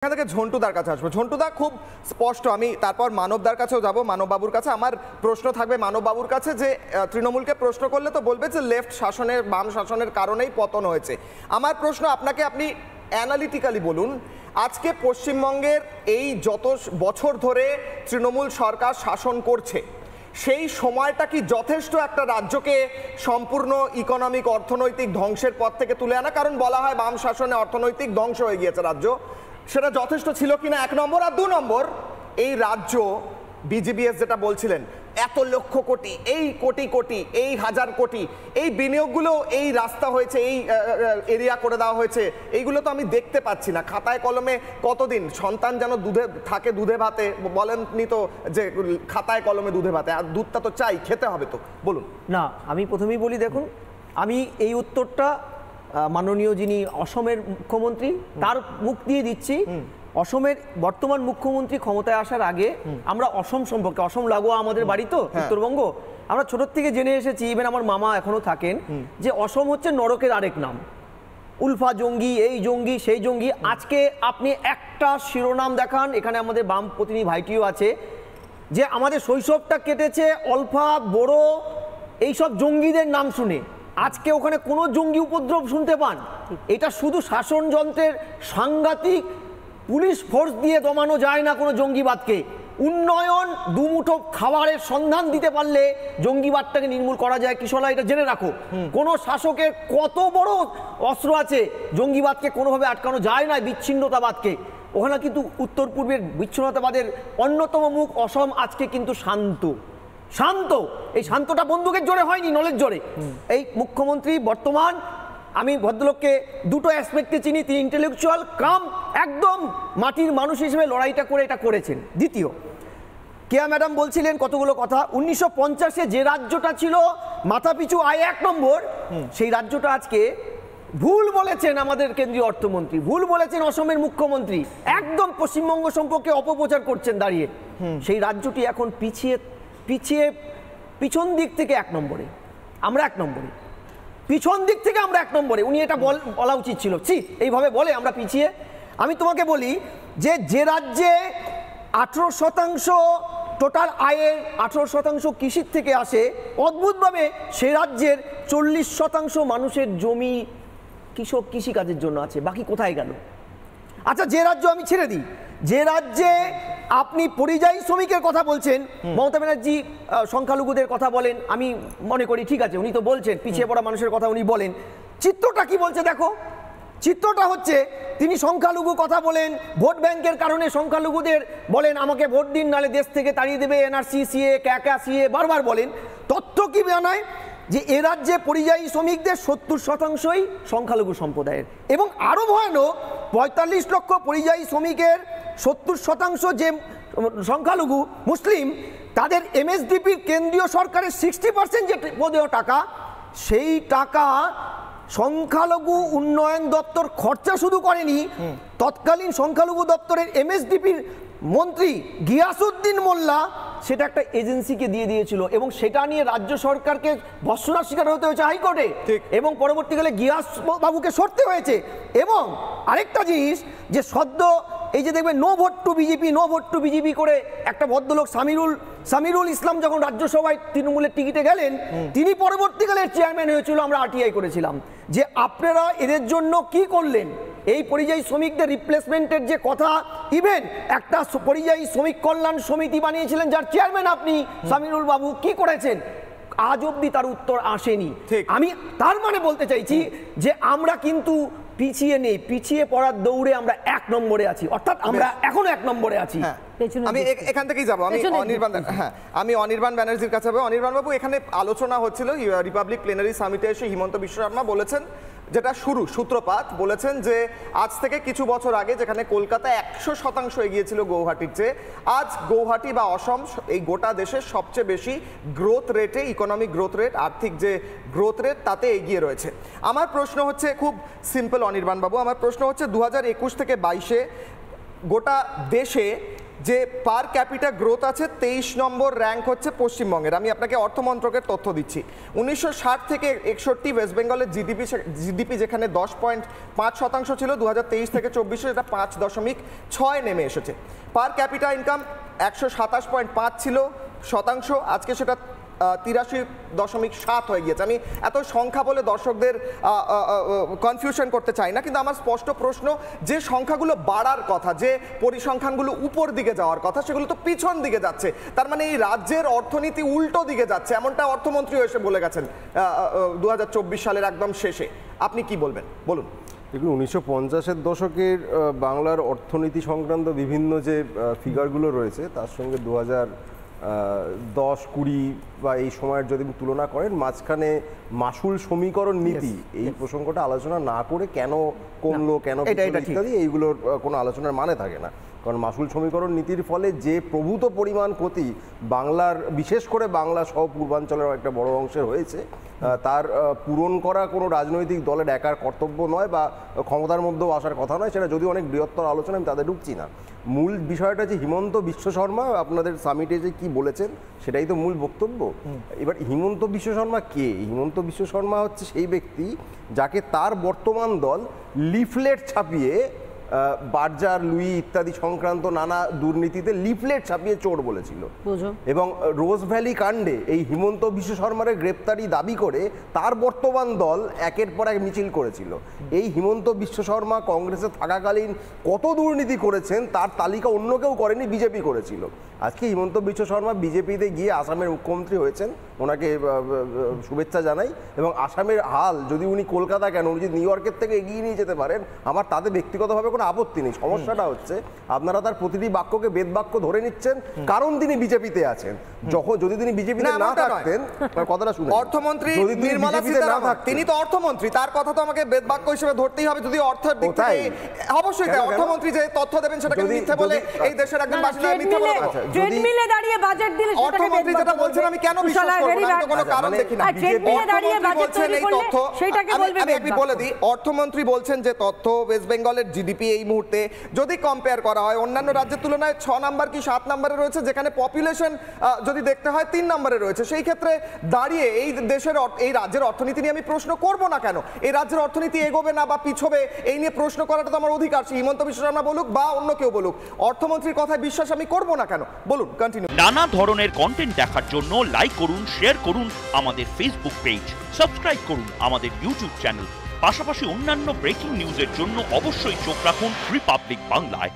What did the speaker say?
এখান থেকে ঝন্টুদার কাছে আসবো। ঝন্টুদা, খুব স্পষ্ট, আমি তারপর মানবদার কাছেও যাব, মানববাবুর কাছে। আমার প্রশ্ন থাকবে মানববাবুর কাছে যে তৃণমূলকে প্রশ্ন করলে তো বলবে যে লেফট শাসনের, বাম শাসনের কারণেই পতন হয়েছে। আমার প্রশ্ন আপনাকে, আপনি অ্যানালিটিক্যালি বলুন, আজকে পশ্চিমবঙ্গের এই যত বছর ধরে তৃণমূল সরকার শাসন করছে, সেই সময়টা কি যথেষ্ট একটা রাজ্যকে সম্পূর্ণ ইকোনমিক অর্থনৈতিক ধ্বংসের পথ থেকে তুলে আনা? কারণ বলা হয় বাম শাসনে অর্থনৈতিক ধ্বংস হয়ে গিয়েছে রাজ্য, সেটা যথেষ্ট ছিল কিনা, এক নম্বর। আর দু নম্বর, এই রাজ্য বিজিবিএস যেটা বলছিলেন, এত লক্ষ কোটি, এই কোটি কোটি, এই হাজার কোটি, এই বিনিয়োগগুলো, এই রাস্তা হয়েছে, এই এরিয়া করে দেওয়া হয়েছে, এইগুলো তো আমি দেখতে পাচ্ছি না। খাতায় কলমে কতদিন সন্তান যেন দুধে থাকে, দুধে ভাতে, বলেননি তো যে খাতায় কলমে দুধে ভাতে, আর দুধটা তো চাই, খেতে হবে তো। বলুন না, আমি প্রথমেই বলি, দেখুন, আমি এই উত্তরটা মাননীয় যিনি অসমের মুখ্যমন্ত্রী তার মুখ দিয়ে দিচ্ছি। অসমের বর্তমান মুখ্যমন্ত্রী ক্ষমতায় আসার আগে আমরা অসম সম্পর্কে, অসম লাগোয়া আমাদের বাড়ি তো উত্তরবঙ্গ, আমরা ছোটোর থেকে জেনে এসেছি, ইভেন আমার মামা এখনো থাকেন, যে অসম হচ্ছে নরকের আরেক নাম। উলফা জঙ্গি, এই জঙ্গি, সেই জঙ্গি। আজকে আপনি একটা শিরোনাম দেখান, এখানে আমাদের বাম প্রতিনিধি ভাইটিও আছে, যে আমাদের শৈশবটা কেটেছে অলফা, বড়ো, এইসব জঙ্গিদের নাম শুনে। আজকে ওখানে কোনো জঙ্গি উপদ্রব শুনতে পান? এটা শুধু শাসন যন্ত্রের সাংঘাতিক পুলিশ ফোর্স দিয়ে দমানো যায় না কোনো জঙ্গিবাদকে। উন্নয়ন, দুমুঠো খাবারের সন্ধান দিতে পারলে জঙ্গিবাদটাকে নির্মূল করা যায়। কিশোরা, এটা জেনে রাখো, কোনো শাসকের কত বড় অস্ত্র আছে, জঙ্গিবাদকে কোনোভাবে আটকানো যায় না, বিচ্ছিন্নতাবাদকে। ওখানে কিন্তু উত্তর পূর্বের বিচ্ছিন্নতাবাদের অন্যতম মুখ অসম আজকে কিন্তু শান্ত। এই শান্তটা বন্দুকের জোরে হয়নি, নলের জোরে। এই মুখ্যমন্ত্রী বর্তমান, আমি ভদ্রলোককে দুটো অ্যাসপেক্টে চিনি, তিনি ইন্টেলেকচুয়াল কাম, একদম মাটির মানুষ হিসেবে লড়াইটা করে এটা করেছেন। দ্বিতীয়, কেয়া ম্যাডাম বলছিলেন কতগুলো কথা। 1950-এ যে রাজ্যটা ছিল মাথাপিছু আয় 1 নম্বর, সেই রাজ্যটা আজকে ভুল বলেছেন আমাদের কেন্দ্রীয় অর্থমন্ত্রী, ভুল বলেছেন অসমের মুখ্যমন্ত্রী, একদম পশ্চিমবঙ্গ সম্পর্কে অপপ্রচার করছেন দাঁড়িয়ে। সেই রাজ্যটি এখন পিছন দিক থেকে 1 নম্বরে, আমরা 1 নম্বরে, পিছন দিক থেকে আমরা 1 নম্বরে। উনি এটা বলা উচিত ছিল, এইভাবে বলে আমরা পিছিয়ে। আমি তোমাকে বলি যে রাজ্যে 18% টোটাল আয়ের 18% কৃষির থেকে আসে, অদ্ভুতভাবে সে রাজ্যের 40% মানুষের জমি কৃষিকাজের জন্য আছে, বাকি কোথায় গেল? আচ্ছা, যে রাজ্য, আমি ছেড়ে দিই, যে রাজ্যে আপনি পরিযায়ী শ্রমিকের কথা বলছেন, মমতা ব্যানার্জি সংখ্যালঘুদের কথা বলেন, আমি মনে করি ঠিক আছে, উনি তো বলছেন পিছিয়ে পড়া মানুষের কথা উনি বলেন। চিত্রটা কি বলছে দেখো, চিত্রটা হচ্ছে তিনি সংখ্যালঘু কথা বলেন, ভোট ব্যাংকের কারণে সংখ্যালঘুদের বলেন আমাকে ভোট দিন, নালে দেশ থেকে তাড়িয়ে দেবে, এনআরসি, সিএ, ক্যাকা সিএ বারবার বলেন। তথ্য কি জানায় যে এ রাজ্যে পরিযায়ী শ্রমিকদের 70%ই সংখ্যালঘু সম্প্রদায়ের, এবং আরও ভয়ানক 45 লক্ষ পরিযায়ী শ্রমিকের 70% যে সংখ্যালঘু মুসলিম, তাদের এমএসডিপির কেন্দ্রীয় সরকারের 60% যে প্রদেয় টাকা, সেই টাকা সংখ্যালঘু উন্নয়ন দপ্তর খরচা শুধু করেনি, তৎকালীন সংখ্যালঘু দপ্তরের এমএসডিপির মন্ত্রী গিয়াসউদ্দিন মোল্লা সেটা একটা এজেন্সিকে দিয়ে দিয়েছিল, এবং সেটা নিয়ে রাজ্য সরকারকে ভর্ৎসনার শিকার হতে হয়েছে হাইকোর্টে, এবং পরবর্তীকালে গিয়াস বাবুকে সরতে হয়েছে। এবং আরেকটা জিনিস, যে সদ্য এই যে দেখবেন no vote to BJP, no vote to BJP করে একটা ভদ্রলোক সামিরুল ইসলাম যখন রাজ্যসভায় তৃণমূলের টিকিটে গেলেন, তিনি পরবর্তীকালে চেয়ারম্যান হয়েছিল, আমরা আরটিআই করেছিলাম, যে আপনারা এদের জন্য কি করলেন? এই পরিযায়ী শ্রমিকদের রিপ্লেসমেন্টের যে কথা, ইভেন একটা পরিযায়ী শ্রমিক কল্যাণ সমিতি বানিয়েছিলেন, যার চেয়ারম্যান আপনি সামিরুল বাবু, কি করেছেন? আজ অব্দি তার উত্তর আসেনি। আমি তার মানে বলতে চাইছি যে আমরা কিন্তু পিছিয়ে নেই, পিছিয়ে পড়ার দৌড়ে আমরা 1 নম্বরে আছি, অর্থাৎ আমরা এখনো 1 নম্বরে আছি। আমি এখান থেকেই যাবো, আমি অনির্বাণ ব্যানার্জির কাছে যাবো। অনির্বাণ বাবু, এখানে আলোচনা হচ্ছিল রিপাবলিক প্লেনারি সামিটে এসে হিমন্ত বিশ্ব শর্মা বলেছেন, যেটা সূত্রপাত বলেছেন যে আজ থেকে কিছু বছর আগে যেখানে কলকাতা 100% এগিয়েছিল গৌহাটির চেয়ে, আজ গৌহাটি বা অসম এই গোটা দেশের সবচেয়ে বেশি গ্রোথ রেটে, ইকোনমিক গ্রোথ রেট, আর্থিক যে গ্রোথ রেট, তাতে এগিয়ে রয়েছে। আমার প্রশ্ন হচ্ছে খুব সিম্পল অনির্বাণ বাবু, আমার প্রশ্ন হচ্ছে 2021 থেকে 22-এ গোটা দেশে যে পার ক্যাপিটা গ্রোথ আছে 23 নম্বর র্যাঙ্ক হচ্ছে পশ্চিমবঙ্গের। আমি আপনাকে অর্থমন্ত্রকের তথ্য দিচ্ছি। 1960 থেকে 61 ওয়েস্ট বেঙ্গলের জিডিপি যেখানে 10.5% ছিল, 2023 থেকে 24 সেটা 5.6 নেমে এসেছে। পার ক্যাপিটা ইনকাম 127.5 ছিল শতাংশ, আজকে সেটা 83.7 হয়ে গিয়েছে। আমি এত সংখ্যা বলে দর্শকদের কনফিউশন করতে চাই না, কিন্তু আমার স্পষ্ট প্রশ্ন, যে সংখ্যাগুলো বাড়ার কথা, যে পরিসংখ্যানগুলো উপর দিকে যাওয়ার কথা, সেগুলো তো পিছন দিকে যাচ্ছে। তার মানে এই রাজ্যের অর্থনীতি উল্টো দিকে যাচ্ছে, এমনটা অর্থমন্ত্রীও এসে বলে গেছেন 2024 সালের একদম শেষে। আপনি কি বলবেন, বলুন। দেখুন, 1950-এর দশকের বাংলার অর্থনীতি সংক্রান্ত বিভিন্ন যে ফিগারগুলো রয়েছে, তার সঙ্গে 2010-20 বা এই সময়ের যদি তুলনা করেন, মাঝখানে মাসুল সমীকরণ নীতি এই প্রসঙ্গটা আলোচনা না করে কেন কমলো, কেন ইত্যাদি এইগুলোর কোনো আলোচনার মানে থাকে না। কারণ মাসুল সমীকরণ নীতির ফলে যে প্রভূত পরিমাণ ক্ষতি বাংলার, বিশেষ করে বাংলা সহ পূর্বাঞ্চলের একটা বড় অংশের হয়েছে, তার পূরণ করা কোনো রাজনৈতিক দলের একার কর্তব্য নয় বা ক্ষমতার মধ্যেও আসার কথা নয়। সেটা যদিও অনেক বৃহত্তর আলোচনা, আমি তাদের ঢুকছি না। মূল বিষয়টা যে হিমন্ত বিশ্ব শর্মা আপনাদের সামিটে যে কি বলেছেন সেটাই তো মূল বক্তব্য। এবার হিমন্ত বিশ্ব শর্মা কে? হিমন্ত বিশ্ব শর্মা হচ্ছে সেই ব্যক্তি যাকে তার বর্তমান দল লিফলেট ছাপিয়ে বার্জার, লুই ইত্যাদি সংক্রান্ত নানা দুর্নীতিতে লিফলেট ছাপিয়ে চোর বলেছিল, এবং রোজ ভ্যালি কাণ্ডে এই হিমন্ত বিশ্ব শর্মার গ্রেপ্তারি দাবি করে তার বর্তমান দল একের পর এক মিছিল করেছিল। এই হিমন্ত বিশ্ব শর্মা কংগ্রেসে থাকাকালীন কত দুর্নীতি করেছেন তার তালিকা অন্য কেউ করেনি, বিজেপি করেছিল। আজকে হিমন্ত বিশ্ব শর্মা বিজেপিতে গিয়ে আসামের মুখ্যমন্ত্রী হয়েছেন, ওনাকে শুভেচ্ছা জানাই। এবং আসামের হাল, যদি উনি কলকাতা কেন, উনি যদি নিউ ইয়র্কের থেকে এগিয়ে নিয়ে যেতে পারেন, আমার তাতে ব্যক্তিগতভাবে কোনো আপত্তি নেই। সমস্যাটা হচ্ছে আপনারা তার প্রতিটি বাক্যকে বেদ বাক্য ধরে নিচ্ছেন, কারণ তিনি বিজেপিতে আছেন। যদি তিনি বিজেপিতে না থাকতেন, কথাটা শুনুন, অর্থমন্ত্রী নির্মলা সীতারামন তিনি তো অর্থমন্ত্রী, তার কথা তো আমাকে বেদ বাক্য হিসেবে ধরতেই হবে। যদি অর্থের দিক থেকে, অবশ্যই তাই, অর্থমন্ত্রী যে তথ্য দেবেন সেটাকে মিথ্যে বলে এই দেশের একজন বাসিন্দা মিথ্যে বলে ট্রেডমিলে দাঁড়িয়ে বাজেট দিলে অর্থমন্ত্রী যেটা বলছেন আমি কেন বিশ্বাস করব না? আমি তো কোনো কারণ দেখি না। ট্রেডমিলে দাঁড়িয়ে বাজেট তৈরি করলে সেটাকে বলবে। আমি বলে দিই, অর্থমন্ত্রী বলছেন যে তথ্য ওয়েস্ট বেঙ্গলের জিডিপি এই মুহূর্তে যদি কম্পেয়ার করা হয় অন্যান্য রাজ্যের তুলনায় 6 নাম্বার কি 7 নম্বরে রয়েছে, যেখানে পপুলেশন যদি দেখতে হয় 3 নম্বরে রয়েছে। সেই ক্ষেত্রে দাঁড়িয়ে এই দেশের, এই রাজ্যের অর্থনীতি নিয়ে আমি প্রশ্ন করব না কেন? এই রাজ্যের অর্থনীতি এগোবে না বা পিছবে এই নিয়ে প্রশ্ন করাটা তো আমার অধিকার। হিমন্ত বিশ্ব শর্মা বলুক বা অন্য কেউ বলুক, অর্থমন্ত্রীর কথায় বিশ্বাস আমি করব না কেন? বলুন, কন্টিনিউ। নানা ধরনের কন্টেন্ট দেখার জন্য লাইক করুন, শেয়ার করুন আমাদের ফেসবুক পেজ, সাবস্ক্রাইব করুন আমাদের ইউটিউব চ্যানেল। পাশাপাশি অন্যান্য ব্রেকিং নিউজের জন্য অবশ্যই চোখ রাখুন রিপাবলিক বাংলায়।